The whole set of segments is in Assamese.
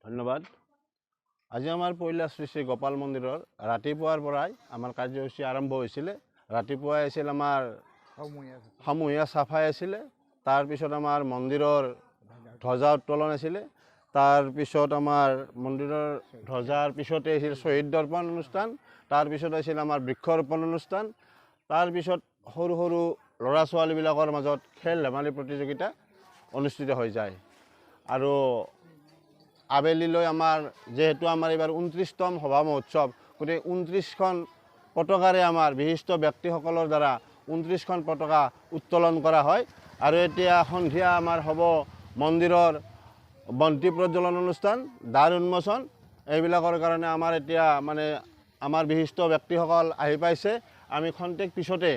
ধন্যবাদ। আজি আমাৰ পইলা শ্ৰী শ্ৰী গোপাল মন্দিৰৰ ৰাতিপুৱাৰ পৰাই আমাৰ কাৰ্যসূচী আৰম্ভ হৈছিলে। ৰাতিপুৱাই আছিল আমাৰ সমূহীয়া চাফাই আছিলে। তাৰপিছত আমাৰ মন্দিৰৰ ধ্বজা উত্তোলন আছিলে। তাৰপিছত আমাৰ মন্দিৰৰ ধ্বজাৰ পিছতে আছিল শ্বহীদ দৰ্পণ অনুষ্ঠান। তাৰপিছত আছিল আমাৰ বৃক্ষৰোপণ অনুষ্ঠান। তাৰপিছত সৰু সৰু ল'ৰা ছোৱালীবিলাকৰ মাজত খেল ধেমালি প্ৰতিযোগিতা অনুষ্ঠিত হৈ যায়। আৰু আবেলিলৈ আমাৰ যেহেতু আমাৰ এইবাৰ 29তম সভা মহোৎসৱ, গতিকে 29খন পতাকাৰে আমাৰ বিশিষ্ট ব্যক্তিসকলৰ দ্বাৰা 29খন পতাকা উত্তোলন কৰা হয়। আৰু এতিয়া সন্ধিয়া আমাৰ হ'ব মন্দিৰৰ বন্তি প্ৰজ্বলন অনুষ্ঠান, দ্বাৰ উন্মোচন। এইবিলাকৰ কাৰণে আমাৰ এতিয়া আমাৰ বিশিষ্ট ব্যক্তিসকল আহি পাইছে। আমি খন্তেক পিছতে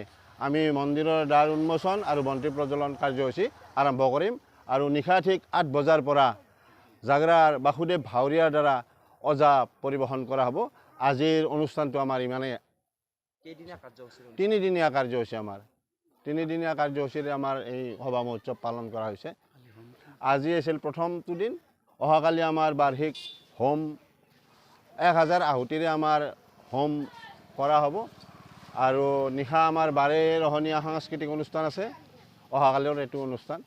আমি মন্দিৰৰ দ্বাৰ উন্মোচন আৰু বন্তি প্ৰজ্বলন কাৰ্যসূচী আৰম্ভ কৰিম। আৰু নিশা ঠিক 8 বজাৰ পৰা জাগৰাৰ বাসুদেৱ ভাৱৰীয়াৰ দ্বাৰা ওজা পৰিৱেশন কৰা হ'ব। আজিৰ অনুষ্ঠানটো আমাৰ ইমানেই। তিনিদিনীয়া কাৰ্যসূচী আমাৰ। তিনিদিনীয়া কাৰ্যসূচীৰে আমাৰ এই সভা মহোৎসৱ পালন কৰা হৈছে। আজি আছিল প্ৰথমটো দিন। অহাকালি আমাৰ বাৰ্ষিক হোম 1000 আহুতিৰে আমাৰ হোম কৰা হ'ব। আৰু নিশা আমাৰ বাৰেৰহণীয়া সাংস্কৃতিক অনুষ্ঠান আছে। অহাকালিৰ এইটো অনুষ্ঠান।